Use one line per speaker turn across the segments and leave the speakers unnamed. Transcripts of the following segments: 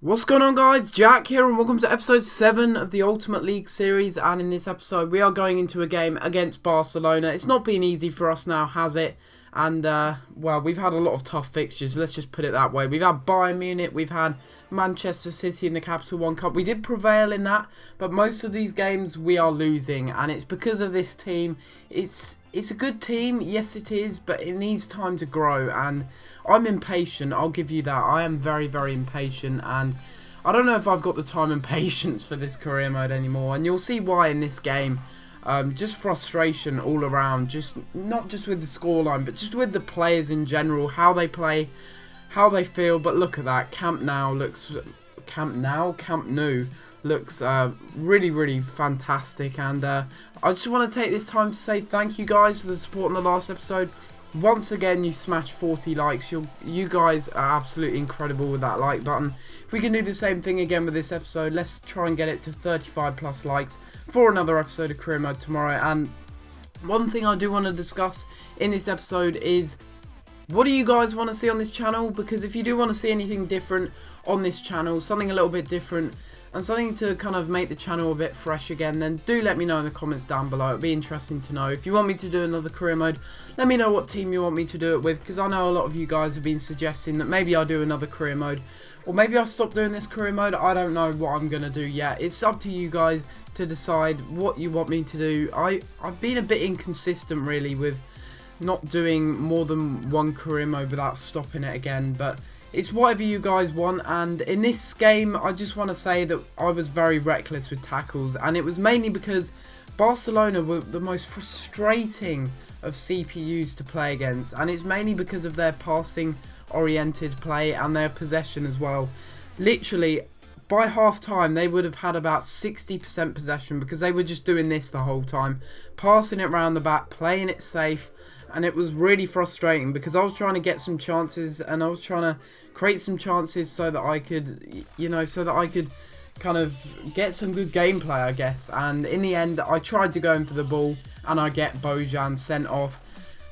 What's going on, guys? Jack here and welcome to episode 7 of the Ultimate League series, and in this episode we are going into a game against Barcelona. It's not been easy for us now, has it? And well, we've had a lot of tough fixtures, let's just put it that way. We've had Bayern Munich, we've had Manchester City in the Capital One Cup. We did prevail in that, but most of these games we are losing, and it's because of this team. It's a good team, yes it is, but it needs time to grow, and I'm impatient, I'll give you that. I am very, very impatient, and I don't know if I've got the time and patience for this career mode anymore, and you'll see why in this game. Just frustration all around, just not just with the scoreline, but just with the players in general, how they play, how they feel. But look at that, Camp Nou looks really, really fantastic, and I just want to take this time to say thank you guys for the support in the last episode. Once again, you smashed 40 likes. You guys are absolutely incredible with that like button. If we can do the same thing again with this episode, let's try and get it to 35 plus likes for another episode of Career Mode tomorrow. And one thing I do want to discuss in this episode is, what do you guys want to see on this channel? Because if you do want to see anything different on this channel, something a little bit different, and something to kind of make the channel a bit fresh again, then do let me know in the comments down below. It'd be interesting to know. If you want me to do another career mode, let me know what team you want me to do it with, because I know a lot of you guys have been suggesting that maybe I'll do another career mode, or maybe I'll stop doing this career mode. I don't know what I'm going to do yet. It's up to you guys to decide what you want me to do. I've been a bit inconsistent really with not doing more than one career mode without stopping it again, but it's whatever you guys want. And in this game, I just want to say that I was very reckless with tackles, and it was mainly because Barcelona were the most frustrating of CPUs to play against, and it's mainly because of their passing oriented play and their possession as well. Literally, by half time, they would have had about 60% possession because they were just doing this the whole time, passing it around the back, playing it safe. And it was really frustrating because I was trying to get some chances, and I was trying to create some chances so that I could, kind of get some good gameplay, I guess. And in the end, I tried to go in for the ball, and I get Bojan sent off.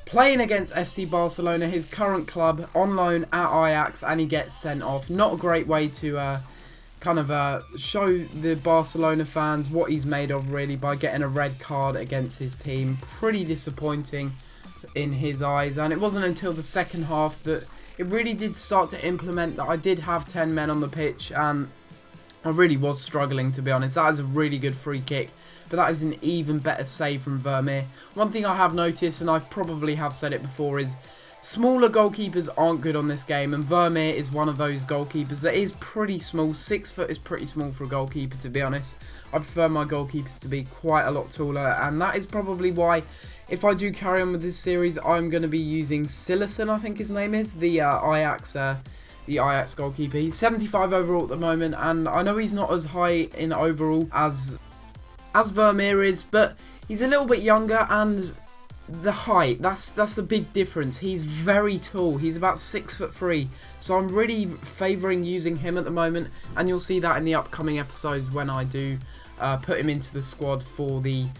Playing against FC Barcelona, his current club, on loan at Ajax, and he gets sent off. Not a great way to show the Barcelona fans what he's made of, really, by getting a red card against his team. Pretty disappointing in his eyes, and it wasn't until the second half that it really did start to implement that I did have 10 men on the pitch, and I really was struggling, to be honest. That is a really good free kick, but that is an even better save from Vermeer. One thing I have noticed, and I probably have said it before, is smaller goalkeepers aren't good on this game, and Vermeer is one of those goalkeepers that is pretty small. 6 foot is pretty small for a goalkeeper, to be honest. I prefer my goalkeepers to be quite a lot taller, and that is probably why, if I do carry on with this series, I'm going to be using Silerson, I think his name is, the Ajax goalkeeper. He's 75 overall at the moment, and I know he's not as high in overall as Vermeer is, but he's a little bit younger, and the height, that's the big difference. He's very tall. He's about 6'3", so I'm really favouring using him at the moment, and you'll see that in the upcoming episodes when I do put him into the squad for the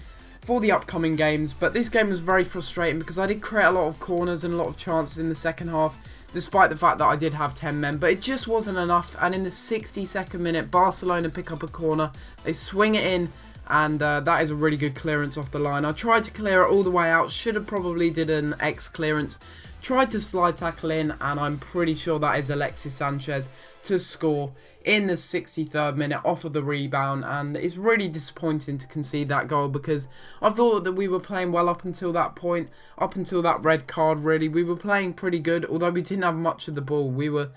upcoming games. But this game was very frustrating because I did create a lot of corners and a lot of chances in the second half, despite the fact that I did have 10 men, but it just wasn't enough. And in the 62nd minute, Barcelona pick up a corner, they swing it in, and that is a really good clearance off the line. I tried to clear it all the way out, should have probably did an X clearance, tried to slide tackle in, and I'm pretty sure that is Alexis Sanchez to score in the 63rd minute off of the rebound. And it's really disappointing to concede that goal because I thought that we were playing well up until that point, up until that red card really. We were playing pretty good, although we didn't have much of the ball. We were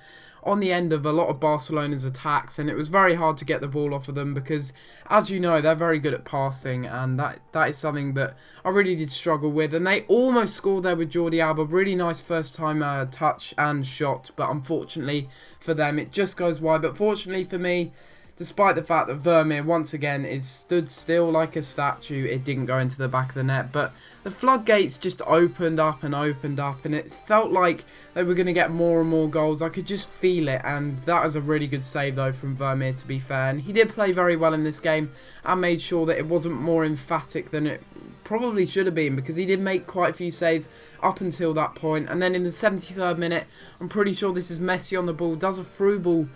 on the end of a lot of Barcelona's attacks, and it was very hard to get the ball off of them because, as you know, they're very good at passing, and that is something that I really did struggle with. And they almost scored there with Jordi Alba. Really nice first time touch and shot, but unfortunately for them it just goes wide. But fortunately for me, despite the fact that Vermeer once again is stood still like a statue, it didn't go into the back of the net. But the floodgates just opened up, and it felt like they were going to get more and more goals. I could just feel it, and that was a really good save though from Vermeer, to be fair. And he did play very well in this game and made sure that it wasn't more emphatic than it probably should have been, because he did make quite a few saves up until that point. And then in the 73rd minute, I'm pretty sure this is Messi on the ball, does a through ball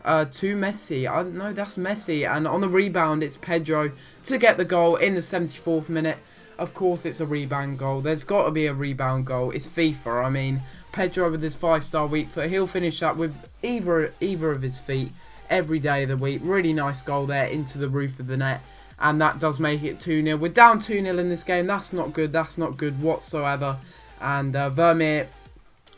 to Messi. No, that's Messi. And on the rebound, it's Pedro to get the goal in the 74th minute. Of course, it's a rebound goal. There's got to be a rebound goal. It's FIFA. I mean, Pedro with his 5-star weak foot, he'll finish up with either of his feet every day of the week. Really nice goal there into the roof of the net. And that does make it 2-0. We're down 2-0 in this game. That's not good. That's not good whatsoever. And Vermeer,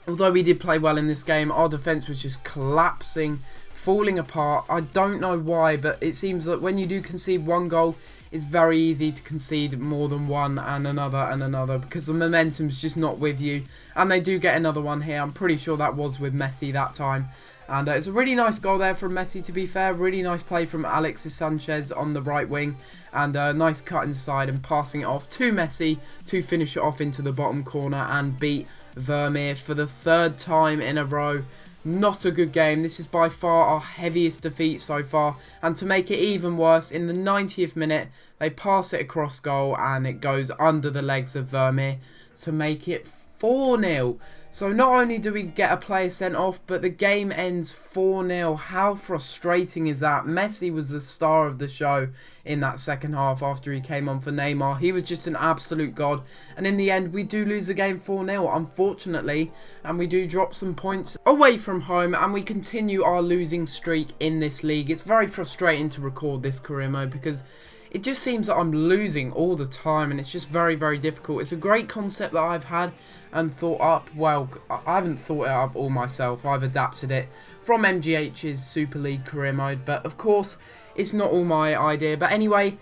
although we did play well in this game, our defence was just collapsing, falling apart. I don't know why, but it seems that when you do concede one goal, it's very easy to concede more than one and another because the momentum's just not with you. And they do get another one here. I'm pretty sure that was with Messi that time. And it's a really nice goal there from Messi, to be fair. Really nice play from Alexis Sanchez on the right wing. And a nice cut inside and passing it off to Messi to finish it off into the bottom corner and beat Vermeer for the 3rd time in a row. Not a good game. This is by far our heaviest defeat so far. And to make it even worse, in the 90th minute, they pass it across goal and it goes under the legs of Vermeer to make it 4-0. So not only do we get a player sent off, but the game ends 4-0. How frustrating is that? Messi was the star of the show in that second half after he came on for Neymar. He was just an absolute god. And in the end, we do lose the game 4-0, unfortunately. And we do drop some points away from home. And we continue our losing streak in this league. It's very frustrating to record this career mode because it just seems that I'm losing all the time, and it's just very, very difficult. It's a great concept that I've had and thought up. Well, I haven't thought it up all myself. I've adapted it from MGH's Super League career mode, but of course, it's not all my idea. But anyway,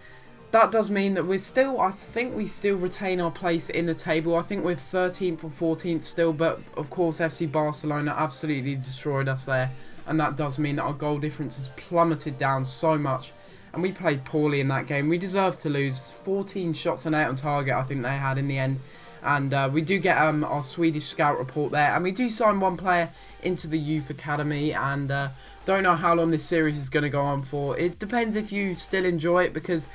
that does mean that I think we still retain our place in the table. I think we're 13th or 14th still, but of course, FC Barcelona absolutely destroyed us there, and that does mean that our goal difference has plummeted down so much. And we played poorly in that game. We deserved to lose. 14 shots and 8 on target, I think they had in the end. And we do get our Swedish scout report there. And we do sign one player into the youth academy. And don't know how long this series is going to go on for. It depends if you still enjoy it, because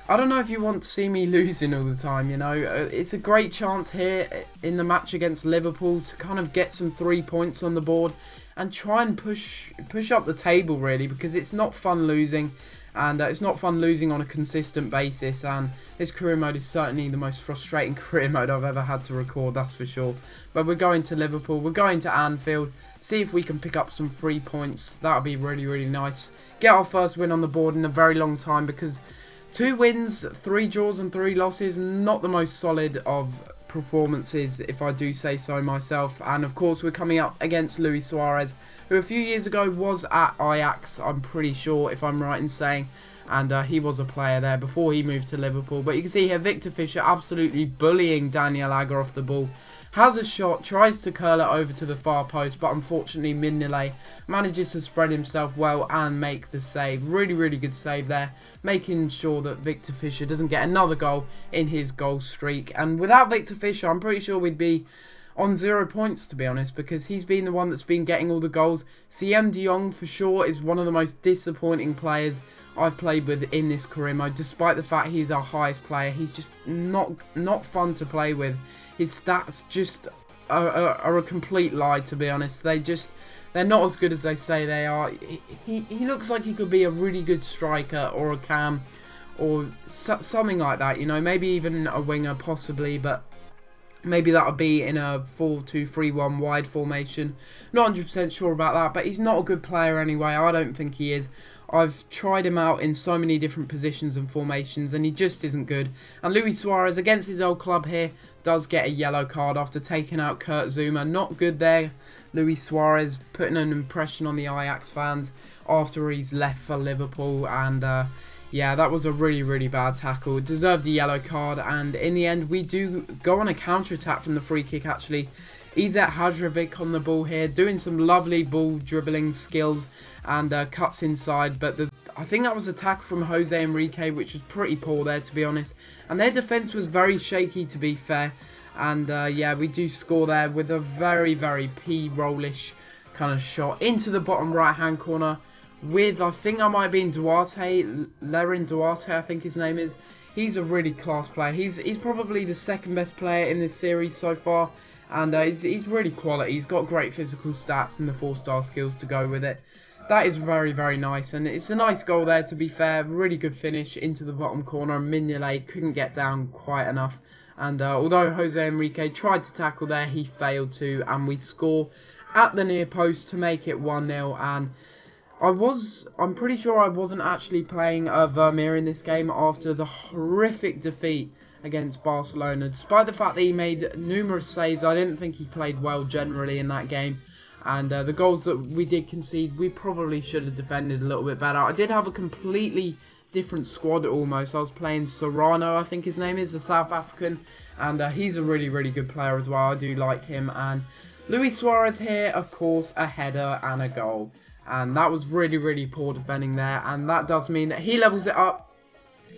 I don't know if you want to see me losing all the time, you know. It's a great chance here in the match against Liverpool to kind of get some 3 points on the board and try and push up the table, really, because it's not fun losing. And it's not fun losing on a consistent basis, and this career mode is certainly the most frustrating career mode I've ever had to record, that's for sure. But we're going to Liverpool, we're going to Anfield, see if we can pick up some 3 points. That would be really, really nice. Get our first win on the board in a very long time, because 2 wins, 3 draws and 3 losses, not the most solid of performances, if I do say so myself. And of course, we're coming up against Luis Suarez, who a few years ago was at Ajax, I'm pretty sure, if I'm right in saying, and he was a player there before he moved to Liverpool. But you can see here Victor Fischer absolutely bullying Daniel Agger off the ball. Has a shot, tries to curl it over to the far post, but unfortunately Mignolet manages to spread himself well and make the save. Really, really good save there, making sure that Victor Fischer doesn't get another goal in his goal streak. And without Victor Fischer, I'm pretty sure we'd be on 0 points, to be honest, because he's been the one that's been getting all the goals. CM de Jong, for sure, is one of the most disappointing players I've played with in this career mode. Despite the fact he's our highest player, he's just not fun to play with. His stats just are a complete lie, to be honest. They're not as good as they say they are. He looks like he could be a really good striker or a cam or something like that, you know, maybe even a winger possibly, but maybe that would be in a 4-2-3-1 wide formation. Not 100% sure about that, but he's not a good player anyway. I don't think he is. I've tried him out in so many different positions and formations, and he just isn't good. And Luis Suarez, against his old club here, does get a yellow card after taking out Kurt Zouma. Not good there. Luis Suarez putting an impression on the Ajax fans after he's left for Liverpool, and yeah, that was a really, really bad tackle. It deserved a yellow card, and in the end, we do go on a counter-attack from the free kick, actually. Izet Hadrovic on the ball here, doing some lovely ball dribbling skills and cuts inside. But I think that was a tackle from Jose Enrique, which was pretty poor there, to be honest. And their defence was very shaky, to be fair. And yeah, we do score there with a very, very P-rollish kind of shot into the bottom right-hand corner with, I think I might have been Duarte, Lerin Duarte, I think his name is. He's a really class player. He's probably the second best player in this series so far. And he's really quality. He's got great physical stats and the 4-star skills to go with it. That is very, very nice, and it's a nice goal there, to be fair. Really good finish into the bottom corner, and Mignolet couldn't get down quite enough. And although Jose Enrique tried to tackle there, he failed to, and we score at the near post to make it 1-0. And I'm pretty sure I wasn't actually playing Vermeer in this game after the horrific defeat against Barcelona. Despite the fact that he made numerous saves, I didn't think he played well generally in that game. And the goals that we did concede, we probably should have defended a little bit better. I did have a completely different squad almost. I was playing Serrano, I think his name is, the South African. And he's a really, really good player as well. I do like him. And Luis Suarez here, of course, a header and a goal. And that was really, really poor defending there. And that does mean that he levels it up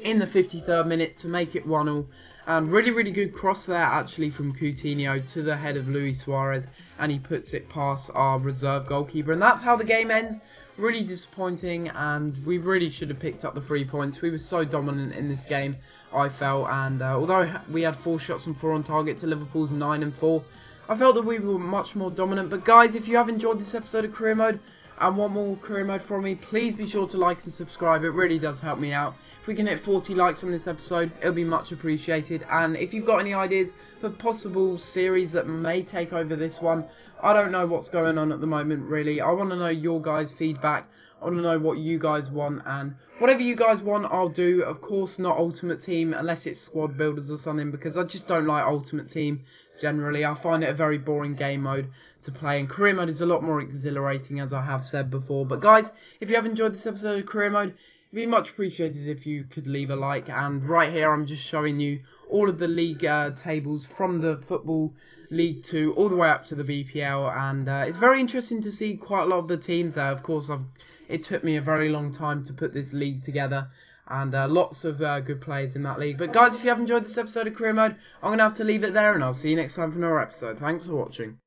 in the 53rd minute to make it 1-0. And really, really good cross there actually from Coutinho to the head of Luis Suarez. And he puts it past our reserve goalkeeper. And that's how the game ends. Really disappointing, and we really should have picked up the 3 points. We were so dominant in this game, I felt. And although we had 4 shots and 4 on target to Liverpool's 9 and 4, I felt that we were much more dominant. But guys, if you have enjoyed this episode of Career Mode and want more Career Mode from me, please be sure to like and subscribe. It really does help me out. If we can hit 40 likes on this episode, it'll be much appreciated. And if you've got any ideas for possible series that may take over this one, I don't know what's going on at the moment, really. I want to know your guys' feedback. I want to know what you guys want, and whatever you guys want, I'll do. Of course, not Ultimate Team, unless it's Squad Builders or something, because I just don't like Ultimate Team generally. I find it a very boring game mode to play, and Career Mode is a lot more exhilarating, as I have said before. But guys, if you have enjoyed this episode of Career Mode, it'd be much appreciated if you could leave a like. And right here, I'm just showing you all of the league tables from the Football League 2 all the way up to the BPL, and it's very interesting to see quite a lot of the teams there. Of course, it took me a very long time to put this league together, and lots of good players in that league. But guys, if you have enjoyed this episode of Career Mode, I'm going to have to leave it there, and I'll see you next time for another episode. Thanks for watching.